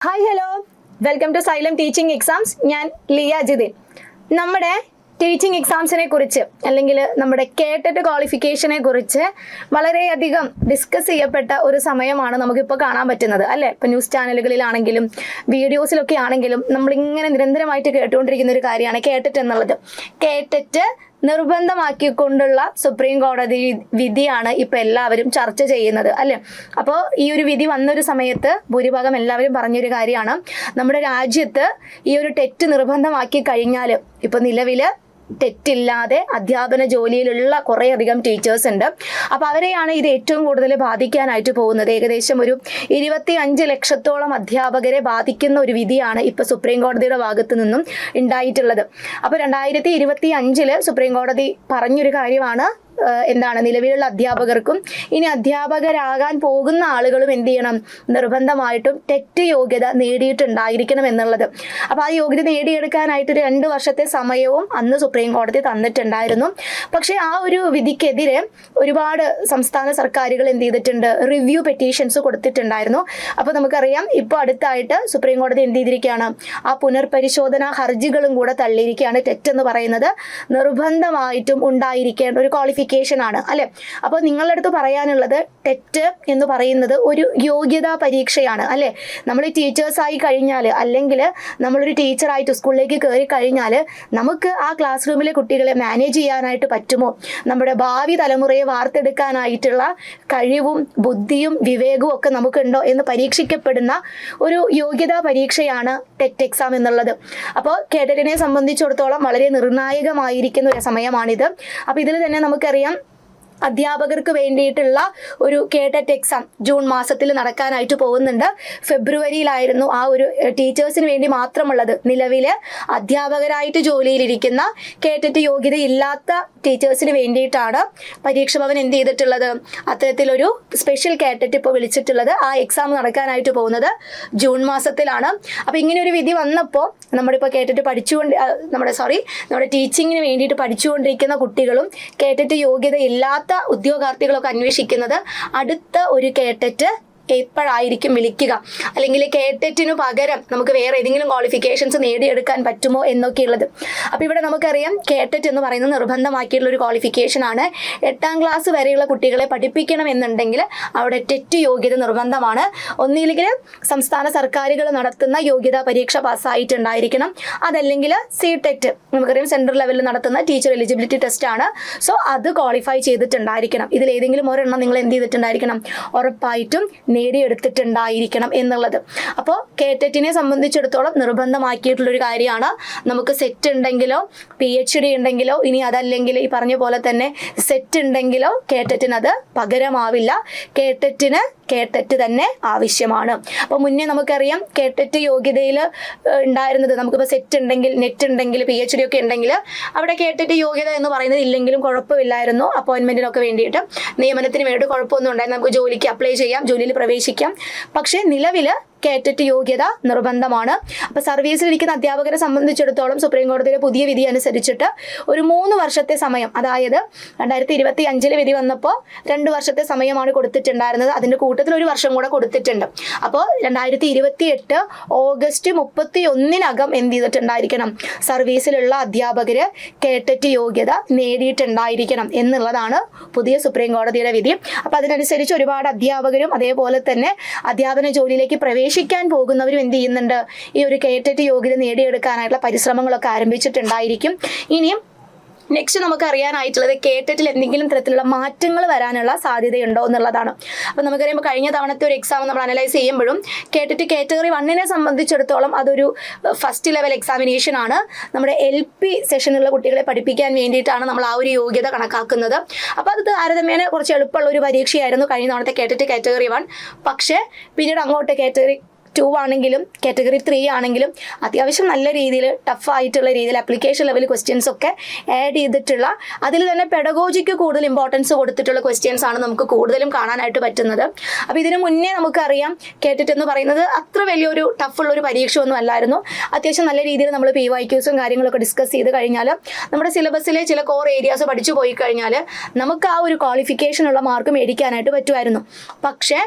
Hi hello welcome to Xylem teaching exams. ഞാൻ ലിയ ജിതിൻ. നമ്മുടെ teaching എക്സാംസിനെ കുറിച്ച് അല്ലെങ്കിൽ നമ്മുടെ കേട്ടറ്റ് ക്വാളിഫിക്കേഷനെ കുറിച്ച് വളരെയധികം ഡിസ്കസ് ചെയ്യപ്പെട്ട ഒരു സമയമാണ് നമുക്കിപ്പോൾ കാണാൻ പറ്റുന്നത് അല്ലേ. ഇപ്പോൾ ന്യൂസ് ചാനലുകളിലാണെങ്കിലും വീഡിയോസിലൊക്കെ ആണെങ്കിലും നമ്മളിങ്ങനെ നിരന്തരമായിട്ട് കേട്ടുകൊണ്ടിരിക്കുന്ന ഒരു കാര്യമാണ് കേട്ടറ്റ് എന്നുള്ളത്. കേട്ടറ്റ് നിർബന്ധമാക്കിക്കൊണ്ടുള്ള സുപ്രീം കോടതി വിധിയാണ് ഇപ്പൊ എല്ലാവരും ചർച്ച ചെയ്യുന്നത് അല്ലെ. അപ്പോൾ ഈ ഒരു വിധി വന്നൊരു സമയത്ത് ഭൂരിഭാഗം എല്ലാവരും പറഞ്ഞൊരു കാര്യമാണ്, നമ്മുടെ രാജ്യത്ത് ഈ ഒരു ടെറ്റ് നിർബന്ധമാക്കി കഴിഞ്ഞാൽ ഇപ്പൊ നിലവില് തെറ്റില്ലാതെ അധ്യാപന ജോലിയിലുള്ള കുറേയധികം ടീച്ചേഴ്സ് ഉണ്ട്. അപ്പോൾ അവരെയാണ് ഇത് ഏറ്റവും കൂടുതൽ ബാധിക്കാനായിട്ട് പോകുന്നത്. ഏകദേശം ഒരു 25 ലക്ഷത്തോളം അധ്യാപകരെ ബാധിക്കുന്ന ഒരു വിധിയാണ് ഇപ്പോൾ സുപ്രീം കോടതിയുടെ ഭാഗത്തു നിന്നും ഉണ്ടായിട്ടുള്ളത്. അപ്പോൾ 2025 സുപ്രീം കോടതി പറഞ്ഞൊരു കാര്യമാണ്, എന്താണ്, നിലവിലുള്ള അധ്യാപകർക്കും ഇനി അധ്യാപകരാകാൻ പോകുന്ന ആളുകളും എന്ത് ചെയ്യണം, നിർബന്ധമായിട്ടും ടെറ്റ് യോഗ്യത നേടിയിട്ടുണ്ടായിരിക്കണം എന്നുള്ളത്. അപ്പോൾ ആ യോഗ്യത നേടിയെടുക്കാനായിട്ട് 2 വർഷത്തെ സമയവും അന്ന് സുപ്രീം കോടതി തന്നിട്ടുണ്ടായിരുന്നു. പക്ഷേ ആ ഒരു വിധിക്കെതിരെ ഒരുപാട് സംസ്ഥാന സർക്കാരുകൾ എന്ത് ചെയ്തിട്ടുണ്ട്, റിവ്യൂ പെറ്റീഷൻസ് കൊടുത്തിട്ടുണ്ടായിരുന്നു. അപ്പോൾ നമുക്കറിയാം ഇപ്പോൾ അടുത്തായിട്ട് സുപ്രീം കോടതി എന്ത് ചെയ്തിരിക്കുകയാണ്, ആ പുനർപരിശോധനാ ഹർജികളും കൂടെ തള്ളിയിരിക്കുകയാണ്. ടെറ്റ് എന്ന് പറയുന്നത് നിർബന്ധമായിട്ടും ഉണ്ടായിരിക്കേണ്ട ഒരു ക്വാളിഫിക്കേഷൻ ആണ് അല്ലെ. അപ്പോൾ നിങ്ങളുടെ അടുത്ത് പറയാനുള്ളത്, ടെറ്റ് എന്ന് പറയുന്നത് ഒരു യോഗ്യതാ പരീക്ഷയാണ് അല്ലെ. നമ്മൾ ടീച്ചേഴ്സായി കഴിഞ്ഞാൽ അല്ലെങ്കിൽ നമ്മളൊരു ടീച്ചറായിട്ട് സ്കൂളിലേക്ക് കയറി കഴിഞ്ഞാൽ നമുക്ക് ആ ക്ലാസ് റൂമിലെ കുട്ടികളെ മാനേജ് ചെയ്യാനായിട്ട് പറ്റുമോ, നമ്മുടെ ഭാവി തലമുറയെ വാർത്തെടുക്കാനായിട്ടുള്ള കഴിവും ബുദ്ധിയും വിവേകവും ഒക്കെ നമുക്കുണ്ടോ എന്ന് പരീക്ഷിക്കപ്പെടുന്ന ഒരു യോഗ്യതാ പരീക്ഷയാണ് ടെറ്റ് എക്സാം എന്നുള്ളത്. അപ്പോൾ കേഡറ്റിനെ സംബന്ധിച്ചിടത്തോളം വളരെ നിർണായകമായിരിക്കുന്ന ഒരു സമയമാണിത്. അപ്പോൾ ഇതിൽ തന്നെ നമുക്കറിയാം, അധ്യാപകർക്ക് വേണ്ടിയിട്ടുള്ള ഒരു കേട്ടറ്റ് എക്സാം ജൂൺ മാസത്തിൽ നടക്കാനായിട്ട് പോകുന്നുണ്ട്. ഫെബ്രുവരിയിലായിരുന്നു ആ ഒരു ടീച്ചേഴ്സിന് വേണ്ടി മാത്രമുള്ളത്. നിലവില് അധ്യാപകരായിട്ട് ജോലിയിലിരിക്കുന്ന കേട്ടറ്റ് യോഗ്യത ഇല്ലാത്ത ടീച്ചേഴ്സിന് വേണ്ടിയിട്ടാണ് പരീക്ഷ ഭവൻ എന്ത് ചെയ്തിട്ടുള്ളത്, അത്തരത്തിലൊരു സ്പെഷ്യൽ കേട്ടറ്റ് ഇപ്പോൾ വിളിച്ചിട്ടുള്ളത്. ആ എക്സാം നടക്കാനായിട്ട് പോകുന്നത് ജൂൺ മാസത്തിലാണ്. അപ്പോൾ ഇങ്ങനെ ഒരു വിധി വന്നപ്പോൾ നമ്മളിപ്പോൾ കേട്ടറ്റ് നമ്മുടെ ടീച്ചിങ്ങിന് വേണ്ടിയിട്ട് പഠിച്ചുകൊണ്ടിരിക്കുന്ന കുട്ടികളും കേട്ടറ്റ് യോഗ്യത ഇല്ലാത്ത ഉദ്യോഗാർത്ഥികളൊക്കെ അന്വേഷിക്കുന്നത് അടുത്ത ഒരു കേട്ടറ്റ് എപ്പോഴായിരിക്കും വിളിക്കുക, അല്ലെങ്കിൽ കേട്ടറ്റിനു പകരം നമുക്ക് വേറെ ഏതെങ്കിലും ക്വാളിഫിക്കേഷൻസ് നേടിയെടുക്കാൻ പറ്റുമോ എന്നൊക്കെയുള്ളത്. അപ്പോൾ ഇവിടെ നമുക്കറിയാം, കേട്ടറ്റ് എന്ന് പറയുന്നത് നിർബന്ധമാക്കിയിട്ടുള്ള ഒരു ക്വാളിഫിക്കേഷൻ ആണ്. 8ാം ക്ലാസ് വരെയുള്ള കുട്ടികളെ പഠിപ്പിക്കണം എന്നുണ്ടെങ്കിൽ അവിടെ ടെറ്റ് യോഗ്യത നിർബന്ധമാണ്. ഒന്നില്ലെങ്കിൽ സംസ്ഥാന സർക്കാരുകൾ നടത്തുന്ന യോഗ്യതാ പരീക്ഷ പാസ്സായിട്ടുണ്ടായിരിക്കണം, അതല്ലെങ്കിൽ ടെറ്റ് നമുക്കറിയാം സെൻട്രൽ ലെവലിൽ നടത്തുന്ന ടീച്ചർ എലിജിബിലിറ്റി ടെസ്റ്റ് ആണ്. സോ അത് ക്വാളിഫൈ ചെയ്തിട്ടുണ്ടായിരിക്കണം. ഇതിലേതെങ്കിലും ഒരെണ്ണം നിങ്ങൾ എന്ത് ചെയ്തിട്ടുണ്ടായിരിക്കണം, ഉറപ്പായിട്ടും നേടിയെടുത്തിട്ടുണ്ടായിരിക്കണം എന്നുള്ളത്. അപ്പോൾ കേട്ടറ്റിനെ സംബന്ധിച്ചിടത്തോളം നിർബന്ധമാക്കിയിട്ടുള്ളൊരു കാര്യമാണ്. നമുക്ക് സെറ്റ് ഉണ്ടെങ്കിലോ PhD ഉണ്ടെങ്കിലോ ഇനി അതല്ലെങ്കിൽ ഈ പറഞ്ഞ പോലെ തന്നെ സെറ്റ് ഉണ്ടെങ്കിലോ കേട്ടറ്റിന് അത് പകരമാവില്ല. കേട്ടറ്റ് തന്നെ ആവശ്യമാണ്. അപ്പോൾ മുന്നേ നമുക്കറിയാം കേട്ടറ്റ് യോഗ്യതയിൽ ഉണ്ടായിരുന്നത്, നമുക്കിപ്പോൾ സെറ്റ് ഉണ്ടെങ്കിൽ നെറ്റ് ഉണ്ടെങ്കിൽ PhD ഒക്കെ ഉണ്ടെങ്കിൽ അവിടെ കേട്ടറ്റ് യോഗ്യത എന്ന് പറയുന്നത് ഇല്ലെങ്കിലും കുഴപ്പമില്ലായിരുന്നു. അപ്പോയിൻമെൻറ്റിനൊക്കെ വേണ്ടിയിട്ട് നിയമനത്തിന് വേണ്ടിയിട്ട് കുഴപ്പമൊന്നും ഉണ്ടായിരുന്നു. നമുക്ക് ജോലിക്ക് അപ്ലൈ ചെയ്യാം, ജോലിയിൽ പ്രവേശിക്കാം. പക്ഷേ നിലവിൽ കേട്ടറ്റ് യോഗ്യത നിർബന്ധമാണ്. അപ്പോൾ സർവീസിലിരിക്കുന്ന അധ്യാപകരെ സംബന്ധിച്ചിടത്തോളം സുപ്രീം കോടതിയുടെ പുതിയ വിധി അനുസരിച്ചിട്ട് ഒരു 3 വർഷത്തെ സമയം, അതായത് 2025 വിധി വന്നപ്പോൾ 2 വർഷത്തെ സമയമാണ് കൊടുത്തിട്ടുണ്ടായിരുന്നത്. അതിൻ്റെ കൂട്ടത്തിൽ 1 വർഷം കൂടെ കൊടുത്തിട്ടുണ്ട്. അപ്പോൾ 2028 ഓഗസ്റ്റ് 31 എന്ത് ചെയ്തിട്ടുണ്ടായിരിക്കണം, സർവീസിലുള്ള അധ്യാപകര് കേട്ടറ്റ് യോഗ്യത നേടിയിട്ടുണ്ടായിരിക്കണം എന്നുള്ളതാണ് പുതിയ സുപ്രീം കോടതിയുടെ വിധി. അപ്പോൾ അതിനനുസരിച്ച് ഒരുപാട് അധ്യാപകരും അതേപോലെ തന്നെ അധ്യാപന ജോലിയിലേക്ക് പ്രവേശിക്കാൻ പോകുന്നവരും എന്ത് ചെയ്യുന്നുണ്ട്, ഈ ഒരു കേട്ടറ്റ് യോഗ്യത നേടിയെടുക്കാനായിട്ടുള്ള പരിശ്രമങ്ങളൊക്കെ ആരംഭിച്ചിട്ടുണ്ടായിരിക്കും. ഇനിയും നെക്സ്റ്റ് നമുക്ക് അറിയാനായിട്ടുള്ളത് കേട്ടറ്റിൽ എന്തെങ്കിലും തരത്തിലുള്ള മാറ്റങ്ങൾ വരാനുള്ള സാധ്യതയുണ്ടോ എന്നുള്ളതാണ്. അപ്പോൾ നമുക്കറിയാം, കഴിഞ്ഞ തവണത്തെ ഒരു എക്സാം നമ്മൾ അനലൈസ് ചെയ്യുമ്പോഴും കേട്ടറ്റ് കാറ്റഗറി 1നെ സംബന്ധിച്ചിടത്തോളം അതൊരു ഫസ്റ്റ് ലെവൽ എക്സാമിനേഷൻ ആണ്. നമ്മുടെ LP സെഷനിലുള്ള കുട്ടികളെ പഠിപ്പിക്കാൻ വേണ്ടിയിട്ടാണ് നമ്മൾ ആ ഒരു യോഗ്യത കണക്കാക്കുന്നത്. അപ്പോൾ അത് താരതമ്യേന കുറച്ച് എളുപ്പമുള്ള ഒരു പരീക്ഷയായിരുന്നു കഴിഞ്ഞ തവണത്തെ കേട്ടറ്റ് കാറ്റഗറി 1. പക്ഷേ പിന്നീട് അങ്ങോട്ട് കാറ്റഗറി 2 ആണെങ്കിലും കാറ്റഗറി 3 ആണെങ്കിലും അത്യാവശ്യം നല്ല രീതിയിൽ ടഫായിട്ടുള്ള രീതിയിൽ അപ്ലിക്കേഷൻ ലെവൽ ക്വസ്റ്റ്യൻസ് ഒക്കെ ആഡ് ചെയ്തിട്ടുള്ള, അതിൽ തന്നെ പെഡഗോജിക്ക് കൂടുതൽ ഇമ്പോർട്ടൻസ് കൊടുത്തിട്ടുള്ള ക്വസ്റ്റ്യൻസ് ആണ് നമുക്ക് കൂടുതലും കാണാനായിട്ട് പറ്റുന്നത്. അപ്പോൾ ഇതിനു മുന്നേ നമുക്കറിയാം കേട്ടറ്റ് എന്ന് പറയുന്നത് അത്ര വലിയൊരു ടഫുള്ളൊരു പരീക്ഷ ഒന്നും അല്ലായിരുന്നു. അത്യാവശ്യം നല്ല രീതിയിൽ നമ്മൾ PYQസും കാര്യങ്ങളൊക്കെ ഡിസ്കസ് ചെയ്ത് കഴിഞ്ഞാൽ നമ്മുടെ സിലബസിലെ ചില കോർ ഏരിയാസ് പഠിച്ചു പോയി കഴിഞ്ഞാൽ നമുക്ക് ആ ഒരു ക്വാളിഫിക്കേഷനുള്ള മാർക്ക് മേടിക്കാനായിട്ട് പറ്റുമായിരുന്നു. പക്ഷേ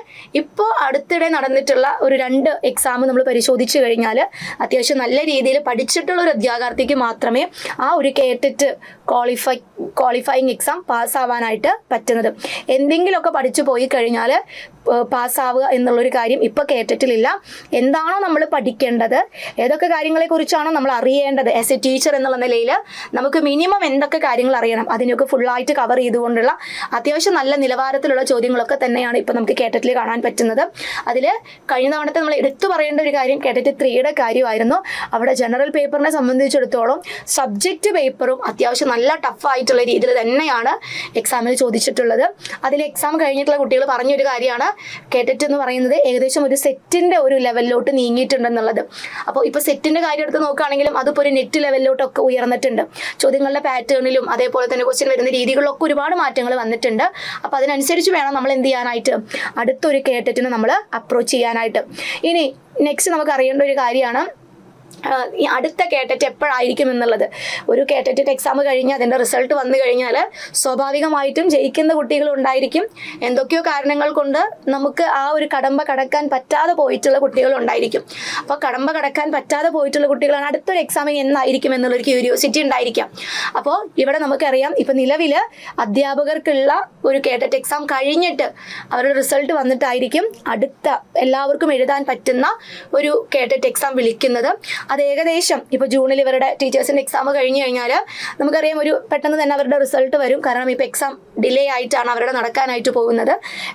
ഇപ്പോൾ അടുത്തിടെ നടന്നിട്ടുള്ള ഒരു 2 എക്സാം നമ്മൾ പരിശോധിച്ച് കഴിഞ്ഞാൽ അത്യാവശ്യം നല്ല രീതിയിൽ പഠിച്ചിട്ടുള്ള ഒരു ഉദ്യോഗാർത്ഥിക്ക് മാത്രമേ ആ ഒരു കേട്ടിട്ട് ക്വാളിഫയിങ് എക്സാം പാസ്സാവാനായിട്ട് പറ്റുന്നത്. എന്തെങ്കിലുമൊക്കെ പഠിച്ചു പോയി കഴിഞ്ഞാൽ പാസ്സാവുക എന്നുള്ളൊരു കാര്യം ഇപ്പോൾ കേട്ടിട്ടില്ല. എന്താണോ നമ്മൾ പഠിക്കേണ്ടത്, ഏതൊക്കെ കാര്യങ്ങളെക്കുറിച്ചാണോ നമ്മൾ അറിയേണ്ടത് ആസ് എ ടീച്ചർ എന്നുള്ള നിലയിൽ നമുക്ക് മിനിമം എന്തൊക്കെ കാര്യങ്ങൾ അറിയണം അതിനൊക്കെ ഫുള്ളായിട്ട് കവർ ചെയ്തുകൊണ്ടുള്ള അത്യാവശ്യം നല്ല നിലവാരത്തിലുള്ള ചോദ്യങ്ങളൊക്കെ തന്നെയാണ് ഇപ്പോൾ നമുക്ക് കേട്ടറ്റിൽ കാണാൻ പറ്റുന്നത്. അതിൽ കഴിഞ്ഞ തവണത്തെ നമ്മൾ എടുത്തു പറയേണ്ട ഒരു കാര്യം കേട്ടറ്റ് 3യുടെ കാര്യമായിരുന്നു. അവിടെ ജനറൽ പേപ്പറിനെ സംബന്ധിച്ചിടത്തോളം സബ്ജക്റ്റ് പേപ്പറും അത്യാവശ്യം നല്ല ടഫായിട്ടുള്ള രീതിയിൽ തന്നെയാണ് എക്സാമിൽ ചോദിച്ചിട്ടുള്ളത്. അതിൽ എക്സാം കഴിഞ്ഞിട്ടുള്ള കുട്ടികൾ പറഞ്ഞൊരു കാര്യമാണ് കേട്ടറ്റ് എന്ന് പറയുന്നത് ഏകദേശം ഒരു സെറ്റിൻ്റെ ഒരു ലെവലിലോട്ട് നീങ്ങിയിട്ടുണ്ടെന്നുള്ളത്. അപ്പോൾ ഇപ്പോൾ സെറ്റിൻ്റെ കാര്യം എടുത്ത് നോക്കുകയാണെങ്കിലും അതിപ്പോൾ ഒരു നെറ്റ് ലെവലിലോട്ടൊക്കെ ഉയർന്നിട്ടുണ്ട്. ചോദ്യങ്ങളുടെ പാറ്റേണിലും അതേപോലെ തന്നെ ക്വസ്റ്റ്യൻ വരുന്ന രീതികളിലൊക്കെ ഒരുപാട് മാറ്റങ്ങൾ വന്നിട്ടുണ്ട്. അപ്പോൾ അതിനനുസരിച്ച് വേണം നമ്മൾ എന്ത് ചെയ്യാനായിട്ട്, അടുത്തൊരു കേട്ടറ്റിനെ നമ്മൾ അപ്രോച്ച് ചെയ്യാനായിട്ട്. ഇനി നെക്സ്റ്റ് നമുക്ക് അറിയേണ്ട ഒരു കാര്യമാണ് ഈ അടുത്ത കേട്ടറ്റ് എപ്പോഴായിരിക്കും എന്നുള്ളത്. ഒരു കേട്ടറ്റ് എക്സാം കഴിഞ്ഞ് അതിൻ്റെ റിസൾട്ട് വന്നു കഴിഞ്ഞാൽ സ്വാഭാവികമായിട്ടും ജയിക്കുന്ന കുട്ടികളുണ്ടായിരിക്കും. എന്തൊക്കെയോ കാരണങ്ങൾ കൊണ്ട് നമുക്ക് ആ ഒരു കടമ്പ കടക്കാൻ പറ്റാതെ പോയിട്ടുള്ള കുട്ടികളുണ്ടായിരിക്കും. അപ്പോൾ കടമ്പ കടക്കാൻ പറ്റാതെ പോയിട്ടുള്ള കുട്ടികളാണ് അടുത്തൊരു എക്സാമിങ് എന്നായിരിക്കും എന്നുള്ളൊരു ക്യൂരിയോസിറ്റി ഉണ്ടായിരിക്കാം. അപ്പോൾ ഇവിടെ നമുക്കറിയാം, ഇപ്പം നിലവിൽ അധ്യാപകർക്കുള്ള ഒരു കേട്ടറ്റ് എക്സാം കഴിഞ്ഞിട്ട് അവരുടെ റിസൾട്ട് വന്നിട്ടായിരിക്കും അടുത്ത എല്ലാവർക്കും എഴുതാൻ പറ്റുന്ന ഒരു കേട്ടറ്റ് എക്സാം വിളിക്കുന്നത്. അത് ഏകദേശം ഇപ്പോൾ ജൂണിൽ ഇവരുടെ ടീച്ചേഴ്സിൻ്റെ എക്സാം കഴിഞ്ഞ് കഴിഞ്ഞാൽ നമുക്കറിയാം ഒരു പെട്ടെന്ന് തന്നെ അവരുടെ റിസൾട്ട് വരും. കാരണം ഇപ്പോൾ എക്സാം ഡിലേ ആയിട്ടാണ് അവരുടെ നടക്കാനായിട്ട് പോകുന്നത്.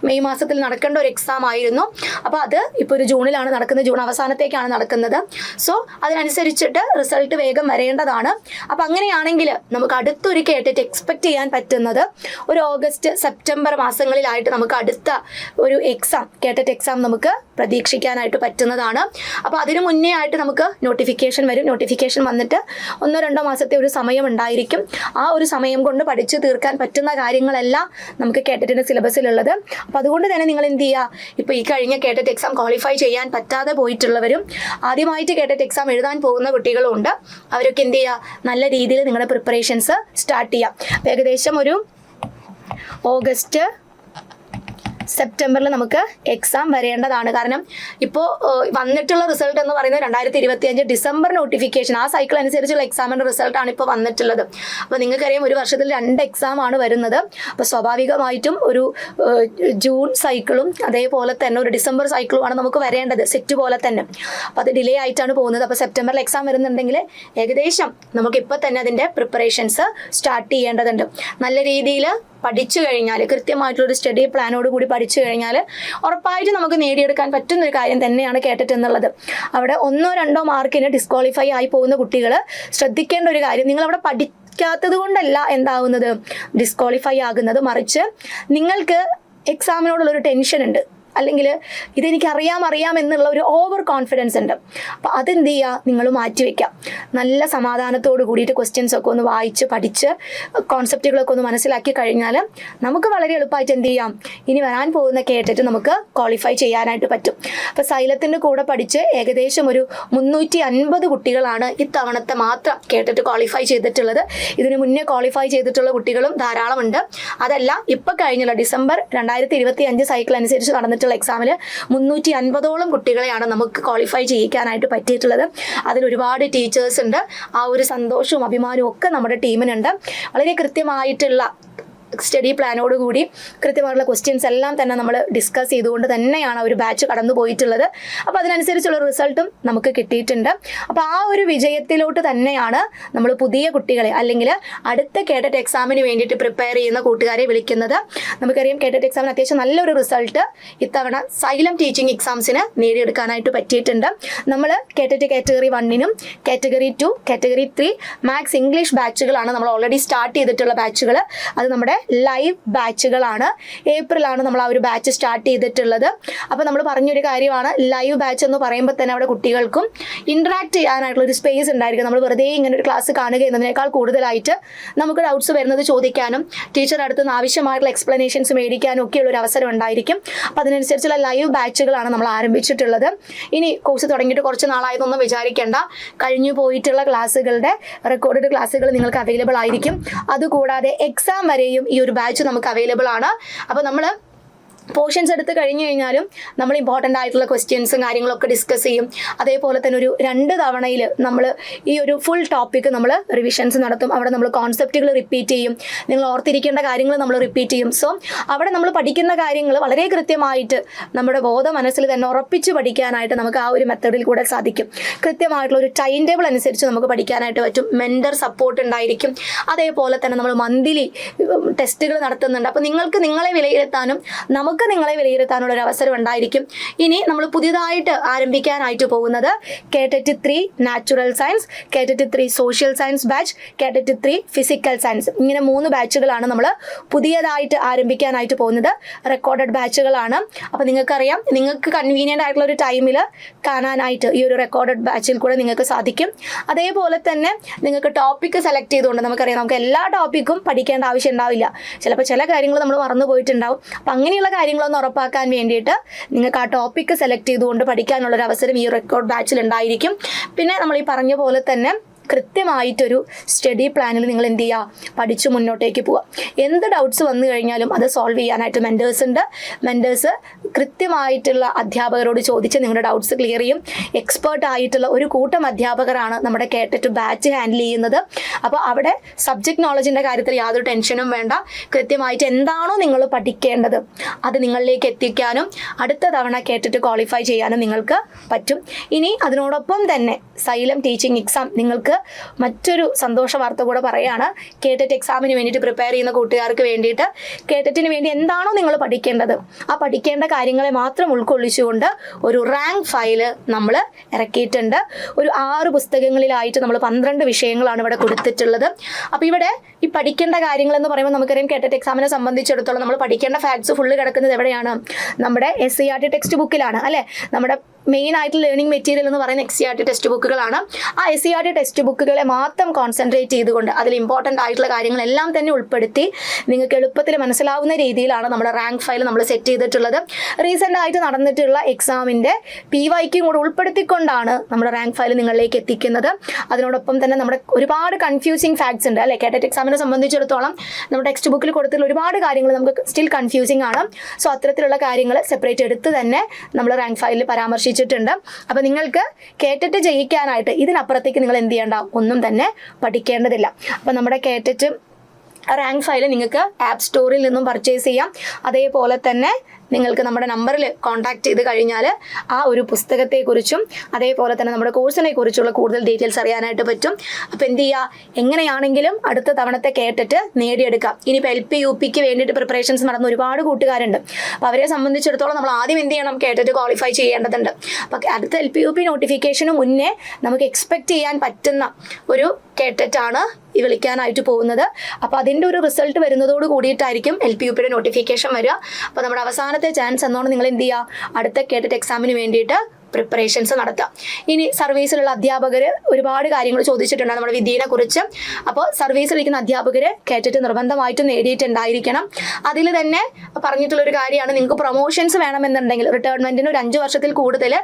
മെയ് മാസത്തിൽ നടക്കേണ്ട ഒരു എക്സാം ആയിരുന്നു. അപ്പോൾ അത് ഇപ്പോൾ ഒരു ജൂണിലാണ് നടക്കുന്നത്, ജൂൺ അവസാനത്തേക്കാണ് നടക്കുന്നത്. സോ അതിനനുസരിച്ചിട്ട് റിസൾട്ട് വേഗം വരേണ്ടതാണ്. അപ്പോൾ അങ്ങനെയാണെങ്കിൽ നമുക്ക് അടുത്തൊരു കേട്ടിട്ട് എക്സ്പെക്ട് ചെയ്യാൻ പറ്റുന്നത് ഒരു ഓഗസ്റ്റ് സെപ്റ്റംബർ മാസങ്ങളിലായിട്ട് നമുക്ക് അടുത്ത ഒരു എക്സാം കേട്ടിട്ട് എക്സാം നമുക്ക് പ്രതീക്ഷിക്കാനായിട്ട് പറ്റുന്നതാണ്. അപ്പോൾ അതിനു മുന്നേ ആയിട്ട് നമുക്ക് നോട്ടിഫിക്കേഷൻ വരും. നോട്ടിഫിക്കേഷൻ വന്നിട്ട് 1-2 മാസത്തെ ഒരു സമയം ഉണ്ടായിരിക്കും. ആ ഒരു സമയം കൊണ്ട് പഠിച്ചു തീർക്കാൻ പറ്റുന്ന കാര്യങ്ങളെല്ലാം നമുക്ക് കേട്ടറ്റിൻ്റെ സിലബസിലുള്ളത്. അപ്പോൾ അതുകൊണ്ട് തന്നെ നിങ്ങൾ എന്ത് ചെയ്യുക, ഇപ്പോൾ ഈ കഴിഞ്ഞ കേട്ടറ്റ് എക്സാം ക്വാളിഫൈ ചെയ്യാൻ പറ്റാതെ പോയിട്ടുള്ളവരും ആദ്യമായിട്ട് കേട്ടറ്റ് എക്സാം എഴുതാൻ പോകുന്ന കുട്ടികളും ഉണ്ട്. അവരൊക്കെ എന്ത് ചെയ്യുക, നല്ല രീതിയിൽ നിങ്ങളുടെ പ്രിപ്പറേഷൻസ് സ്റ്റാർട്ട് ചെയ്യാം. അപ്പോൾ ഏകദേശം ഒരു ഓഗസ്റ്റ് സെപ്റ്റംബറിൽ നമുക്ക് എക്സാം വരേണ്ടതാണ്. കാരണം ഇപ്പോൾ വന്നിട്ടുള്ള റിസൾട്ട് എന്ന് പറയുന്നത് 2025 ഡിസംബർ നോട്ടിഫിക്കേഷൻ, ആ സൈക്കിൾ അനുസരിച്ചുള്ള എക്സാമിൻ്റെ റിസൾട്ടാണ് ഇപ്പോൾ വന്നിട്ടുള്ളത്. അപ്പോൾ നിങ്ങൾക്കറിയാം ഒരു വർഷത്തിൽ 2 എക്സാമാണ് വരുന്നത്. അപ്പോൾ സ്വാഭാവികമായിട്ടും ഒരു ജൂൺ സൈക്കിളും അതേപോലെ തന്നെ ഒരു ഡിസംബർ സൈക്കിളുമാണ് നമുക്ക് വരേണ്ടത് സെറ്റ് പോലെ തന്നെ. അപ്പോൾ അത് ഡിലേ ആയിട്ടാണ് പോകുന്നത്. അപ്പോൾ സെപ്റ്റംബറിൽ എക്സാം വരുന്നുണ്ടെങ്കിൽ ഏകദേശം നമുക്കിപ്പോൾ തന്നെ അതിൻ്റെ പ്രിപ്പറേഷൻസ് സ്റ്റാർട്ട് ചെയ്യേണ്ടതുണ്ട്. നല്ല രീതിയിൽ പഠിച്ചു കഴിഞ്ഞാൽ, കൃത്യമായിട്ടുള്ളൊരു സ്റ്റഡി പ്ലാനോട് കൂടി പഠിച്ചു കഴിഞ്ഞാൽ ഉറപ്പായിട്ട് നമുക്ക് നേടിയെടുക്കാൻ പറ്റുന്നൊരു കാര്യം തന്നെയാണ് കേട്ടറ്റ് എന്നുള്ളത്. അവിടെ 1-2 മാർക്കിന് ഡിസ്ക്വാളിഫൈ ആയി പോകുന്ന കുട്ടികൾ ശ്രദ്ധിക്കേണ്ട ഒരു കാര്യം, നിങ്ങളവിടെ പഠിക്കാത്തത് കൊണ്ടല്ല എന്താവുന്നത് ഡിസ്ക്വാളിഫൈ ആകുന്നത്, മറിച്ച് നിങ്ങൾക്ക് എക്സാമിനോടുള്ളൊരു ടെൻഷൻ ഉണ്ട്, അല്ലെങ്കിൽ ഇതെനിക്ക് അറിയാം എന്നുള്ള ഒരു ഓവർ കോൺഫിഡൻസ് ഉണ്ട്. അപ്പോൾ അതെന്ത് ചെയ്യുക, നിങ്ങൾ മാറ്റിവെക്കാം. നല്ല സമാധാനത്തോട് കൂടിയിട്ട് ക്വസ്റ്റ്യൻസ് ഒക്കെ ഒന്ന് വായിച്ച് പഠിച്ച് കോൺസെപ്റ്റുകളൊക്കെ ഒന്ന് മനസ്സിലാക്കി കഴിഞ്ഞാൽ നമുക്ക് വളരെ എളുപ്പമായിട്ട് എന്ത് ചെയ്യാം, ഇനി വരാൻ പോകുന്ന കേട്ടിട്ട് നമുക്ക് ക്വാളിഫൈ ചെയ്യാനായിട്ട് പറ്റും. അപ്പോൾ സൈലത്തിൻ്റെ കൂടെ പഠിച്ച് ഏകദേശം ഒരു 350 കുട്ടികളാണ് ഇത്തവണത്തെ മാത്രം കേട്ടിട്ട് ക്വാളിഫൈ ചെയ്തിട്ടുള്ളത്. ഇതിന് മുന്നേ ക്വാളിഫൈ ചെയ്തിട്ടുള്ള കുട്ടികളും ധാരാളമുണ്ട്. അതല്ല, ഇപ്പോൾ കഴിഞ്ഞുള്ള ഡിസംബർ 2025 സൈക്കിൾ അനുസരിച്ച് നടന്നിട്ടുള്ള എക്സാമിൽ 350ഓളം കുട്ടികളെയാണ് നമുക്ക് ക്വാളിഫൈ ചെയ്യിക്കാനായിട്ട് പറ്റിയിട്ടുള്ളത്. അതിൽ ഒരുപാട് ടീച്ചേഴ്സ് ഉണ്ട്. ആ ഒരു സന്തോഷവും അഭിമാനവും ഒക്കെ നമ്മുടെ ടീമിനുണ്ട്. വളരെ കൃത്യമായിട്ടുള്ള സ്റ്റഡി പ്ലാനോടുകൂടി കൃത്യമായിട്ടുള്ള ക്വസ്റ്റ്യൻസ് എല്ലാം തന്നെ നമ്മൾ ഡിസ്കസ് ചെയ്തുകൊണ്ട് തന്നെയാണ് ഒരു ബാച്ച് കടന്നു പോയിട്ടുള്ളത്. അപ്പോൾ അതിനനുസരിച്ചുള്ള റിസൾട്ടും നമുക്ക് കിട്ടിയിട്ടുണ്ട്. അപ്പോൾ ആ ഒരു വിജയത്തിലോട്ട് തന്നെയാണ് നമ്മൾ പുതിയ കുട്ടികളെ അല്ലെങ്കിൽ അടുത്ത കേട്ടറ്റ് എക്സാമിന് വേണ്ടിയിട്ട് പ്രിപ്പയർ ചെയ്യുന്ന കൂട്ടുകാരെ വിളിക്കുന്നത്. നമുക്കറിയാം കേട്ടറ്റ് എക്സാമിന് അത്യാവശ്യം നല്ലൊരു റിസൾട്ട് ഇത്തവണ സൈലം ടീച്ചിങ് എക്സാംസിന് നേടിയെടുക്കാനായിട്ട് പറ്റിയിട്ടുണ്ട്. നമ്മൾ കേട്ടറ്റ് കാറ്റഗറി 1നും കാറ്റഗറി 2, കാറ്റഗറി 3 മാത്സ് ഇംഗ്ലീഷ് ബാച്ചുകളാണ് നമ്മൾ ഓൾറെഡി സ്റ്റാർട്ട് ചെയ്തിട്ടുള്ള ബാച്ചുകൾ. അത് നമ്മുടെ ലൈവ് ബാച്ചുകളാണ്. ഏപ്രിലാണ് നമ്മൾ ആ ഒരു ബാച്ച് സ്റ്റാർട്ട് ചെയ്തിട്ടുള്ളത്. അപ്പോൾ നമ്മൾ പറഞ്ഞൊരു കാര്യമാണ്, ലൈവ് ബാച്ച് എന്ന് പറയുമ്പോൾ തന്നെ അവിടെ കുട്ടികൾക്കും ഇൻട്രാക്ട് ചെയ്യാനായിട്ടുള്ള ഒരു സ്പേസ് ഉണ്ടായിരിക്കും. നമ്മൾ വെറുതെ ഇങ്ങനെ ഒരു ക്ലാസ് കാണുക എന്നതിനേക്കാൾ കൂടുതലായിട്ട് നമുക്ക് ഡൗട്ട്സ് വരുന്നത് ചോദിക്കാനും ടീച്ചർ അടുത്ത് നിന്ന് ആവശ്യമായിട്ടുള്ള എക്സ്പ്ലനേഷൻസ് മേടിക്കാനും ഒക്കെയുള്ള ഒരു അവസരം ഉണ്ടായിരിക്കും. അപ്പോൾ അതിനനുസരിച്ചുള്ള ലൈവ് ബാച്ചുകളാണ് നമ്മൾ ആരംഭിച്ചിട്ടുള്ളത്. ഇനി കോഴ്സ് തുടങ്ങിയിട്ട് കുറച്ച് നാളായതൊന്നും വിചാരിക്കേണ്ട, കഴിഞ്ഞു പോയിട്ടുള്ള ക്ലാസ്സുകളുടെ റെക്കോർഡഡ് ക്ലാസ്സുകൾ നിങ്ങൾക്ക് അവൈലബിൾ ആയിരിക്കും. അതുകൂടാതെ എക്സാം വരെയും ഈ ഒരു ബാച്ച് നമുക്ക് അവൈലബിൾ ആണ്. അപ്പോൾ നമ്മൾ പോർഷൻസ് എടുത്ത് കഴിഞ്ഞ് കഴിഞ്ഞാലും നമ്മൾ ഇമ്പോർട്ടൻ്റ് ആയിട്ടുള്ള ക്വസ്റ്റ്യൻസും കാര്യങ്ങളൊക്കെ ഡിസ്കസ് ചെയ്യും. അതേപോലെ തന്നെ ഒരു 2 തവണയിൽ നമ്മൾ ഈ ഒരു ഫുൾ ടോപ്പിക്ക് നമ്മൾ റിവിഷൻസ് നടത്തും. അവിടെ നമ്മൾ കോൺസെപ്റ്റുകൾ റിപ്പീറ്റ് ചെയ്യും, നിങ്ങൾ ഓർത്തിരിക്കേണ്ട കാര്യങ്ങൾ നമ്മൾ റിപ്പീറ്റ് ചെയ്യും. സോ അവിടെ നമ്മൾ പഠിക്കുന്ന കാര്യങ്ങൾ വളരെ കൃത്യമായിട്ട് നമ്മുടെ ബോധ മനസ്സിൽ തന്നെ ഉറപ്പിച്ച് പഠിക്കാനായിട്ട് നമുക്ക് ആ ഒരു മെത്തേഡിൽ കൂടെ സാധിക്കും. കൃത്യമായിട്ടുള്ള ഒരു ടൈം ടേബിൾ അനുസരിച്ച് നമുക്ക് പഠിക്കാനായിട്ട് പറ്റും. മെൻറ്റർ സപ്പോർട്ട് ഉണ്ടായിരിക്കും. അതേപോലെ തന്നെ നമ്മൾ മന്ത്ലി ടെസ്റ്റുകൾ നടത്തുന്നുണ്ട്. അപ്പോൾ നിങ്ങൾക്ക് നിങ്ങളെ വിലയിരുത്താനും നമുക്ക് നിങ്ങളെ വിലയിരുത്താനുള്ള ഒരു അവസരം ഉണ്ടായിരിക്കും. ഇനി നമ്മൾ പുതിയതായിട്ട് ആരംഭിക്കാനായിട്ട് പോകുന്നത് KTET 3 natural science, KTET 3 social science batch, KTET 3 physical science, ഇങ്ങനെ 3 ബാച്ചുകളാണ് നമ്മൾ പുതിയതായിട്ട് ആരംഭിക്കാനായിട്ട് പോകുന്നത്. റെക്കോർഡഡ് ബാച്ചുകളാണ്. അപ്പോൾ നിങ്ങൾക്കറിയാം, നിങ്ങൾക്ക് കൺവീനിയൻ്റ് ആയിട്ടുള്ള ഒരു ടൈമിൽ കാണാനായിട്ട് ഈ ഒരു റെക്കോർഡഡ് ബാച്ചിൽ കൂടെ നിങ്ങൾക്ക് സാധിക്കും. അതേപോലെ തന്നെ നിങ്ങൾക്ക് ടോപ്പിക്ക് സെലക്ട് ചെയ്തുകൊണ്ട് നമുക്കറിയാം, നമുക്ക് എല്ലാ ടോപ്പിക്കും പഠിക്കേണ്ട ആവശ്യം ഉണ്ടാവില്ല. ചിലപ്പോൾ ചില കാര്യങ്ങൾ നമ്മൾ മറന്നു പോയിട്ടുണ്ടാവും. അപ്പം അങ്ങനെയുള്ള കാര്യങ്ങളൊന്ന് ഉറപ്പാക്കാൻ വേണ്ടിയിട്ട് നിങ്ങൾക്ക് ആ ടോപ്പിക്ക് സെലക്ട് ചെയ്തുകൊണ്ട് പഠിക്കാനുള്ളൊരു അവസരം ഈ റെക്കോർഡ് ബാച്ചിൽ ഉണ്ടായിരിക്കും. പിന്നെ നമ്മൾ ഈ പറഞ്ഞ പോലെ തന്നെ കൃത്യമായിട്ടൊരു സ്റ്റഡി പ്ലാനിൽ നിങ്ങൾ എന്ത് ചെയ്യുക, പഠിച്ച് മുന്നോട്ടേക്ക് പോവുക. എന്ത് ഡൗട്ട്സ് വന്നു കഴിഞ്ഞാലും അത് സോൾവ് ചെയ്യാനായിട്ട് മെൻറ്റേഴ്സ് ഉണ്ട്. മെൻറ്റേഴ്സ് കൃത്യമായിട്ടുള്ള അധ്യാപകരോട് ചോദിച്ച് നിങ്ങളുടെ ഡൗട്ട്സ് ക്ലിയർ ചെയ്യും. എക്സ്പേർട്ട് ആയിട്ടുള്ള ഒരു കൂട്ടം അധ്യാപകരാണ് നമ്മുടെ കേട്ടറ്റ് ബാച്ച് ഹാൻഡിൽ ചെയ്യുന്നത്. അപ്പോൾ അവിടെ സബ്ജക്ട് നോളജിൻ്റെ കാര്യത്തിൽ യാതൊരു ടെൻഷനും വേണ്ട. കൃത്യമായിട്ട് എന്താണോ നിങ്ങൾ പഠിക്കേണ്ടത് അത് നിങ്ങളിലേക്ക് എത്തിക്കാനും അടുത്ത തവണ കേട്ടിട്ട് ക്വാളിഫൈ ചെയ്യാനും നിങ്ങൾക്ക് പറ്റും. ഇനി അതിനോടൊപ്പം തന്നെ സൈലം ടീച്ചിങ് എക്സാം നിങ്ങൾക്ക് മറ്റൊരു സന്തോഷ വാർത്ത കൂടെ പറയുകയാണ്. കേട്ടറ്റ് എക്സാമിന് വേണ്ടിയിട്ട് പ്രിപ്പയർ ചെയ്യുന്ന കൂട്ടുകാർക്ക് വേണ്ടിയിട്ട് കേട്ടറ്റിന് വേണ്ടി എന്താണോ നിങ്ങൾ പഠിക്കേണ്ടത് ആ പഠിക്കേണ്ട കാര്യങ്ങളെ മാത്രം ഉൾക്കൊള്ളിച്ചുകൊണ്ട് ഒരു റാങ്ക് ഫയൽ നമ്മൾ ഇറക്കിയിട്ടുണ്ട്. ഒരു 6 പുസ്തകങ്ങളിലായിട്ട് നമ്മൾ 12 വിഷയങ്ങളാണ് ഇവിടെ കൊടുത്തിട്ടുള്ളത്. അപ്പോൾ ഇവിടെ ഈ പഠിക്കേണ്ട കാര്യങ്ങൾ എന്ന് പറയുമ്പോൾ നമുക്കറിയാം, കേട്ടറ്റ് എക്സാമിനെ സംബന്ധിച്ചിടത്തോളം നമ്മൾ പഠിക്കേണ്ട ഫാക്ട്സ് ഫുള്ള് കിടക്കുന്നത് എവിടെയാണ്? നമ്മുടെ SCERT ടെക്സ്റ്റ് ബുക്കിലാണ് അല്ലേ. നമ്മുടെ മെയിൻ ആയിട്ട് ലേണിംഗ് മെറ്റീരിയൽ എന്ന് പറയുന്ന SCERT ടെക്സ്റ്റ് ബുക്കുകളാണ്. ആ SCERT ടെക്സ്റ്റ് ബുക്കുകളെ മാത്രം കോൺസെൻട്രേറ്റ് ചെയ്തുകൊണ്ട് അതിൽ ഇമ്പോർട്ടൻ്റ് ആയിട്ടുള്ള കാര്യങ്ങളെല്ലാം തന്നെ ഉൾപ്പെടുത്തി നിങ്ങൾക്ക് എളുപ്പത്തിൽ മനസ്സിലാവുന്ന രീതിയിലാണ് നമ്മുടെ റാങ്ക് ഫയൽ നമ്മൾ സെറ്റ് ചെയ്തിട്ടുള്ളത്. റീസെൻ്റ് ആയിട്ട് നടന്നിട്ടുള്ള എക്സാമിൻ്റെ PYQ കൂടെ ഉൾപ്പെടുത്തിക്കൊണ്ടാണ് നമ്മുടെ റാങ്ക് ഫയൽ നിങ്ങളിലേക്ക് എത്തിക്കുന്നത്. അതിനോടൊപ്പം തന്നെ നമ്മുടെ ഒരുപാട് കൺഫ്യൂസിങ് ഫാക്ട്സ് ഉണ്ട് അല്ലേ. കേട്ടറ്റ് എക്സാമിനെ സംബന്ധിച്ചിടത്തോളം നമ്മുടെ ടെക്സ്റ്റ് ബുക്കിൽ കൊടുത്തിട്ടുള്ള ഒരുപാട് കാര്യങ്ങൾ നമുക്ക് സ്റ്റിൽ കൺഫ്യൂസിങ് ആണ്. സോ അത്തരത്തിലുള്ള കാര്യങ്ങൾ സെപ്പറേറ്റ് എടുത്ത് തന്നെ നമ്മൾ റാങ്ക് ഫയലിൽ പരാമർശിച്ചിട്ടുണ്ട്. അപ്പോൾ നിങ്ങൾക്ക് കേട്ടറ്റ് ജയിക്കാനായിട്ട് ഇതിനപ്പുറത്തേക്ക് നിങ്ങൾ എന്ത് ചെയ്യേണ്ട, ഒന്നും തന്നെ പഠിക്കേണ്ടതില്ല. അപ്പോൾ നമ്മുടെ കേട്ടറ്റ് റാങ്ക് ഫയൽ നിങ്ങൾക്ക് ആപ്പ് സ്റ്റോറിൽ നിന്നും പർച്ചേസ് ചെയ്യാം. അതേപോലെ തന്നെ നിങ്ങൾക്ക് നമ്മുടെ നമ്പറിൽ കോൺടാക്ട് ചെയ്ത് കഴിഞ്ഞാൽ ആ ഒരു പുസ്തകത്തെക്കുറിച്ചും അതേപോലെ തന്നെ നമ്മുടെ കോഴ്സിനെ കുറിച്ചുള്ള കൂടുതൽ ഡീറ്റെയിൽസ് അറിയാനായിട്ട് പറ്റും. അപ്പോൾ എന്ത് ചെയ്യുക, എങ്ങനെയാണെങ്കിലും അടുത്ത തവണത്തെ കേട്ടിട്ട് നേടിയെടുക്കാം. ഇനിയിപ്പോൾ LP UPക്ക് വേണ്ടിയിട്ട് പ്രിപ്പറേഷൻസ് നടന്ന ഒരുപാട് കൂട്ടുകാരുണ്ട്. അപ്പോൾ അവരെ സംബന്ധിച്ചിടത്തോളം നമ്മൾ ആദ്യം എന്ത് ചെയ്യണം, കേട്ടിട്ട് ക്വാളിഫൈ ചെയ്യേണ്ടതുണ്ട്. അപ്പോൾ അടുത്ത LP UP നോട്ടിഫിക്കേഷന് മുന്നേ നമുക്ക് എക്സ്പെക്റ്റ് ചെയ്യാൻ പറ്റുന്ന ഒരു കേട്ടറ്റാണ് ഈ വിളിക്കാനായിട്ട് പോകുന്നത്. അപ്പോൾ അതിൻ്റെ ഒരു റിസൾട്ട് വരുന്നതോട് കൂടിയിട്ടായിരിക്കും LP UPയുടെ നോട്ടിഫിക്കേഷൻ വരിക. അപ്പോൾ നമ്മുടെ അവസാനത്തെ ചാൻസ് എന്നോണം നിങ്ങൾ എന്ത് ചെയ്യുക, അടുത്ത കേട്ടറ്റ് എക്സാമിന് വേണ്ടിയിട്ട് പ്രിപ്പറേഷൻസ് നടത്താം. ഇനി സർവീസിലുള്ള അധ്യാപകർ ഒരുപാട് കാര്യങ്ങൾ ചോദിച്ചിട്ടുണ്ട് നമ്മുടെ വിദ്യയെ കുറിച്ച്. അപ്പോൾ സർവീസിലിരിക്കുന്ന അധ്യാപകർ കേട്ടിട്ട് നിർബന്ധമായിട്ടും നേടിയിട്ടുണ്ടായിരിക്കണം. അതിൽ തന്നെ പറഞ്ഞിട്ടുള്ളൊരു കാര്യമാണ്, നിങ്ങൾക്ക് പ്രൊമോഷൻസ് വേണമെന്നുണ്ടെങ്കിൽ റിട്ടയർമെൻറ്റിന് ഒരു 5 വർഷത്തിൽ കൂടുതൽ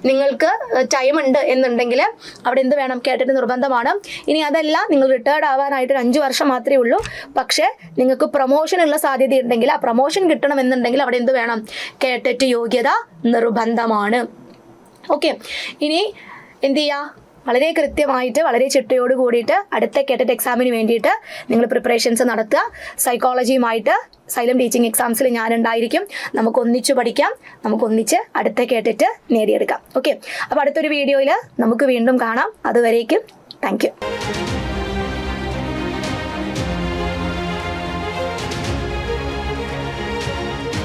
നിങ്ങൾക്ക് ടൈം ഉണ്ട് എന്നുണ്ടെങ്കിൽ അവിടെ എന്ത് വേണം, കേട്ടിട്ട് നിർബന്ധമാണ്. ഇനി അതല്ല, നിങ്ങൾ റിട്ടയർഡ് ആവാനായിട്ട് 5 വർഷം മാത്രമേ ഉള്ളൂ, പക്ഷേ നിങ്ങൾക്ക് പ്രൊമോഷനുള്ള സാധ്യത ഉണ്ടെങ്കിൽ ആ പ്രൊമോഷൻ കിട്ടണമെന്നുണ്ടെങ്കിൽ അവിടെ എന്ത് വേണം, കേട്ടിട്ട് യോഗ്യത നിർബന്ധമാണ്. ഓക്കെ, ഇനി എന്ത് ചെയ്യുക, വളരെ കൃത്യമായിട്ട് വളരെ ചിട്ടയോട് കൂടിയിട്ട് അടുത്ത കേട്ടറ്റ് എക്സാമിന് വേണ്ടിയിട്ട് നിങ്ങൾ പ്രിപ്പറേഷൻസ് നടത്തുക. സൈക്കോളജിയുമായിട്ട് സൈലം ടീച്ചിങ് എക്സാംസിൽ ഞാനുണ്ടായിരിക്കും. നമുക്കൊന്നിച്ച് പഠിക്കാം, നമുക്കൊന്നിച്ച് അടുത്ത കേട്ടറ്റ് നേടിയെടുക്കാം. ഓക്കെ, അപ്പോൾ അടുത്തൊരു വീഡിയോയിൽ നമുക്ക് വീണ്ടും കാണാം. അതുവരേക്കും താങ്ക് യു.